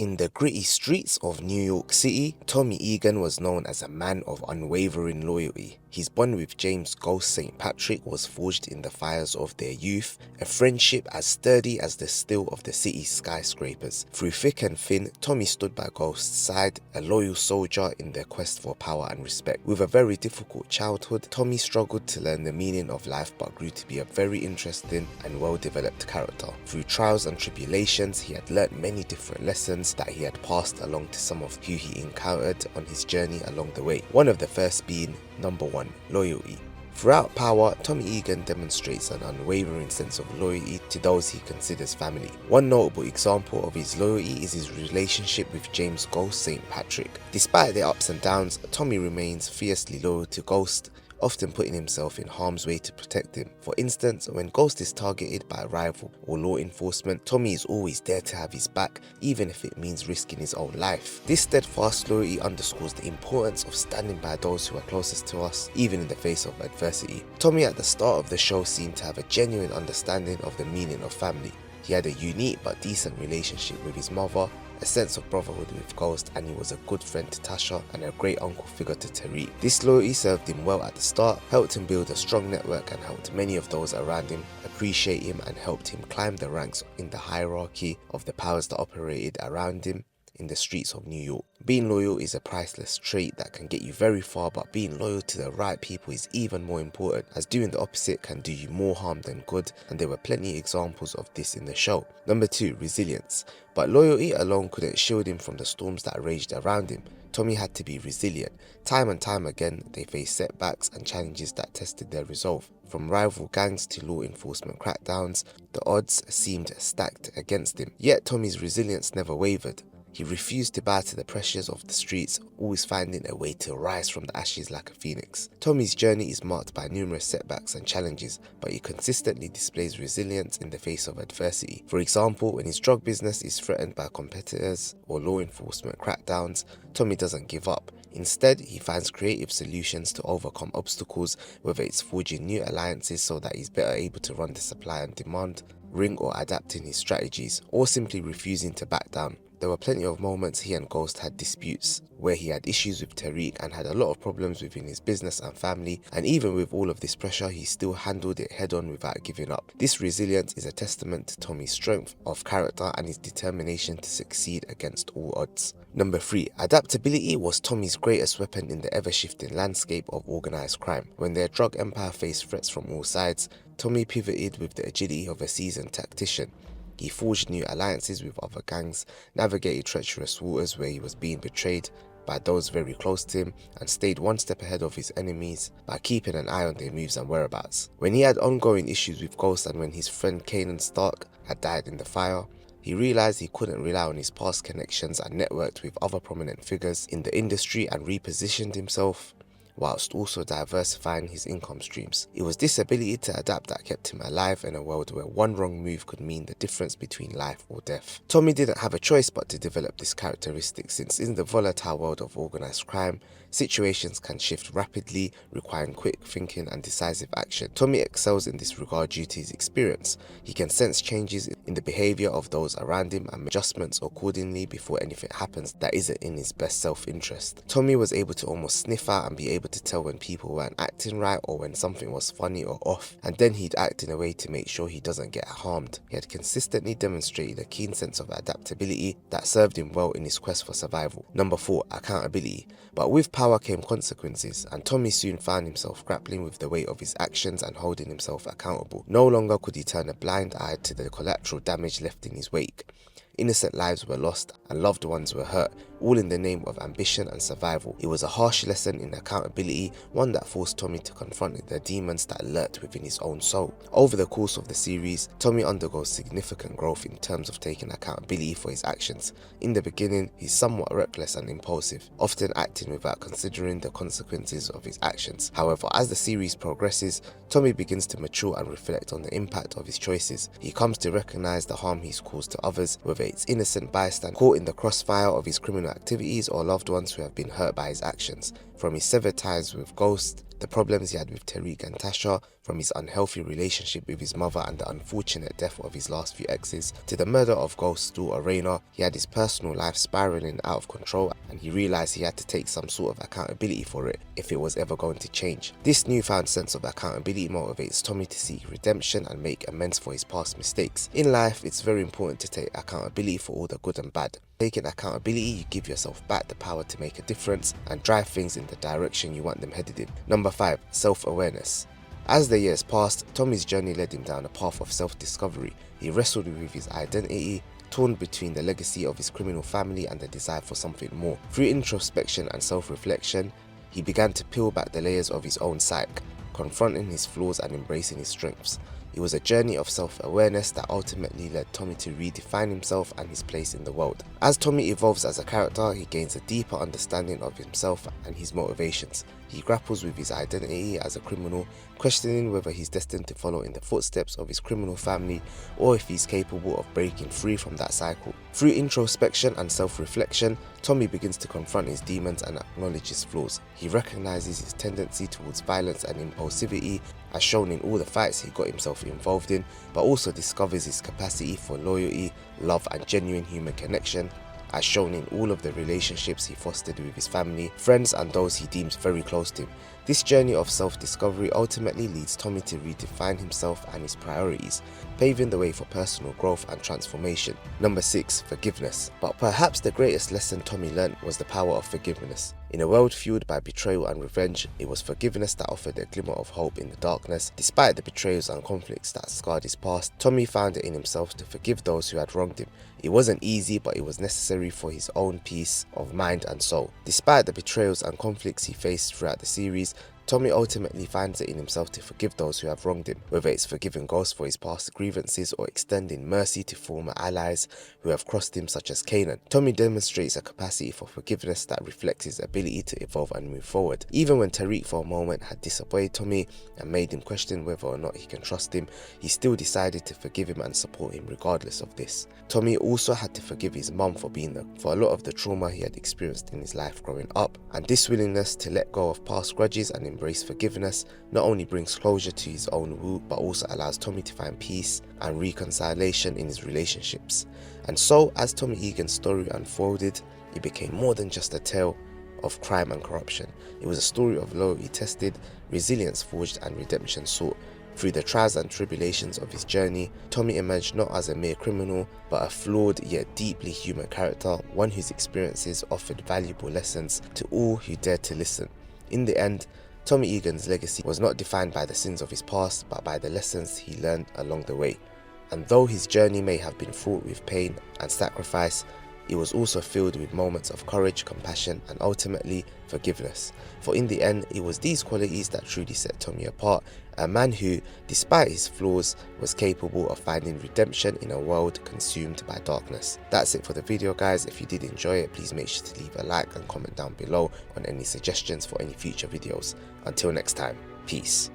In the gritty streets of New York City, Tommy Egan was known as a man of unwavering loyalty. His bond with James Ghost St. Patrick was forged in the fires of their youth, a friendship as sturdy as the steel of the city's skyscrapers. Through thick and thin, Tommy stood by Ghost's side, a loyal soldier in their quest for power and respect. With a very difficult childhood, Tommy struggled to learn the meaning of life but grew to be a very interesting and well-developed character. Through trials and tribulations, he had learnt many different lessons that he had passed along to some of who he encountered on his journey along the way. One of the first being number 1, loyalty. Throughout Power, Tommy Egan demonstrates an unwavering sense of loyalty to those he considers family. One notable example of his loyalty is his relationship with James Ghost St. Patrick. Despite their ups and downs, Tommy remains fiercely loyal to Ghost, often putting himself in harm's way to protect him. For instance, when Ghost is targeted by a rival or law enforcement, Tommy is always there to have his back, even if it means risking his own life. This steadfast loyalty underscores the importance of standing by those who are closest to us, even in the face of adversity. Tommy at the start of the show seemed to have a genuine understanding of the meaning of family. He had a unique but decent relationship with his mother, a sense of brotherhood with Ghost, and he was a good friend to Tasha and a great uncle figure to Tariq. This loyalty served him well at the start, helped him build a strong network, and helped many of those around him appreciate him and helped him climb the ranks in the hierarchy of the powers that operated around him in the streets of New York. Being loyal is a priceless trait that can get you very far, but being loyal to the right people is even more important, as doing the opposite can do you more harm than good, and there were plenty examples of this in the show. Number 2, resilience. But loyalty alone couldn't shield him from the storms that raged around him. Tommy had to be resilient. Time and time again, they faced setbacks and challenges that tested their resolve. From rival gangs to law enforcement crackdowns, the odds seemed stacked against him. Yet Tommy's resilience never wavered. He refused to bow to the pressures of the streets, always finding a way to rise from the ashes like a phoenix. Tommy's journey is marked by numerous setbacks and challenges, but he consistently displays resilience in the face of adversity. For example, when his drug business is threatened by competitors or law enforcement crackdowns, Tommy doesn't give up. Instead, he finds creative solutions to overcome obstacles, whether it's forging new alliances so that he's better able to run the supply and demand ring, or adapting his strategies, or simply refusing to back down. There were plenty of moments he and Ghost had disputes, where he had issues with Tariq and had a lot of problems within his business and family, and even with all of this pressure, he still handled it head on without giving up. This resilience is a testament to Tommy's strength of character and his determination to succeed against all odds. Number 3, adaptability was Tommy's greatest weapon in the ever-shifting landscape of organised crime. When their drug empire faced threats from all sides, Tommy pivoted with the agility of a seasoned tactician. He forged new alliances with other gangs, navigated treacherous waters where he was being betrayed by those very close to him, and stayed one step ahead of his enemies by keeping an eye on their moves and whereabouts. When he had ongoing issues with Ghost and when his friend Kanan Stark had died in the fire, he realised he couldn't rely on his past connections and networked with other prominent figures in the industry and repositioned himself whilst also diversifying his income streams. It was this ability to adapt that kept him alive in a world where one wrong move could mean the difference between life or death. Tommy didn't have a choice but to develop this characteristic, since in the volatile world of organised crime, situations can shift rapidly, requiring quick thinking and decisive action. Tommy excels in this regard due to his experience. He can sense changes in the behaviour of those around him and make adjustments accordingly before anything happens that isn't in his best self-interest. Tommy was able to almost sniff out and be able to tell when people weren't acting right or when something was funny or off, and then he'd act in a way to make sure he doesn't get harmed. He had consistently demonstrated a keen sense of adaptability that served him well in his quest for survival. Number 4, accountability. But with power came consequences, and Tommy soon found himself grappling with the weight of his actions and holding himself accountable. No longer could he turn a blind eye to the collateral damage left in his wake. Innocent lives were lost and loved ones were hurt, all in the name of ambition and survival. It was a harsh lesson in accountability, one that forced Tommy to confront the demons that lurked within his own soul. Over the course of the series, Tommy undergoes significant growth in terms of taking accountability for his actions. In the beginning, he's somewhat reckless and impulsive, often acting without considering the consequences of his actions. However, as the series progresses, Tommy begins to mature and reflect on the impact of his choices. He comes to recognize the harm he's caused to others, whether it's innocent bystander caught in the crossfire of his criminal activities or loved ones who have been hurt by his actions. From his severed ties with Ghost, the problems he had with Tariq and Tasha, From his unhealthy relationship with his mother and the unfortunate death of his last few exes, to the murder of Ghost's daughter Raina, he had his personal life spiraling out of control, and he realised he had to take some sort of accountability for it if it was ever going to change. This newfound sense of accountability motivates Tommy to seek redemption and make amends for his past mistakes. In life, it's very important to take accountability for all the good and bad. Taking accountability, you give yourself back the power to make a difference and drive things in the direction you want them headed in. Number 5. Self-awareness. As the years passed, Tommy's journey led him down a path of self-discovery. He wrestled with his identity, torn between the legacy of his criminal family and the desire for something more. Through introspection and self-reflection, he began to peel back the layers of his own psyche, confronting his flaws and embracing his strengths. It was a journey of self-awareness that ultimately led Tommy to redefine himself and his place in the world. As Tommy evolves as a character, he gains a deeper understanding of himself and his motivations. He grapples with his identity as a criminal, questioning whether he's destined to follow in the footsteps of his criminal family or if he's capable of breaking free from that cycle. Through introspection and self-reflection, Tommy begins to confront his demons and acknowledge his flaws. He recognizes his tendency towards violence and impulsivity, as shown in all the fights he got himself involved in, but also discovers his capacity for loyalty, love and genuine human connection, as shown in all of the relationships he fostered with his family, friends and those he deems very close to him. This journey of self-discovery ultimately leads Tommy to redefine himself and his priorities, paving the way for personal growth and transformation. Number 6. Forgiveness. But perhaps the greatest lesson Tommy learned was the power of forgiveness. In a world fueled by betrayal and revenge, it was forgiveness that offered a glimmer of hope in the darkness. Despite the betrayals and conflicts that scarred his past, Tommy found it in himself to forgive those who had wronged him. It wasn't easy, but it was necessary for his own peace of mind and soul. Despite the betrayals and conflicts he faced throughout the series, Tommy ultimately finds it in himself to forgive those who have wronged him, whether it's forgiving Ghost for his past grievances or extending mercy to former allies who have crossed him, such as Kanan. Tommy demonstrates a capacity for forgiveness that reflects his ability to evolve and move forward. Even when Tariq for a moment had disobeyed Tommy and made him question whether or not he can trust him, he still decided to forgive him and support him regardless of this. Tommy also had to forgive his mum for a lot of the trauma he had experienced in his life growing up, and this willingness to let go of past grudges and embrace forgiveness not only brings closure to his own wound, but also allows Tommy to find peace and reconciliation in his relationships. And so, as Tommy Egan's story unfolded, it became more than just a tale of crime and corruption. It was a story of loyalty tested, resilience forged and redemption sought. Through the trials and tribulations of his journey, Tommy emerged not as a mere criminal, but a flawed yet deeply human character, one whose experiences offered valuable lessons to all who dared to listen. In the end, Tommy Egan's legacy was not defined by the sins of his past, but by the lessons he learned along the way. And though his journey may have been fraught with pain and sacrifice, it was also filled with moments of courage, compassion, and ultimately forgiveness. For in the end, it was these qualities that truly set Tommy apart, a man who, despite his flaws, was capable of finding redemption in a world consumed by darkness. That's it for the video, guys. If you did enjoy it, please make sure to leave a like and comment down below on any suggestions for any future videos. Until next time, peace.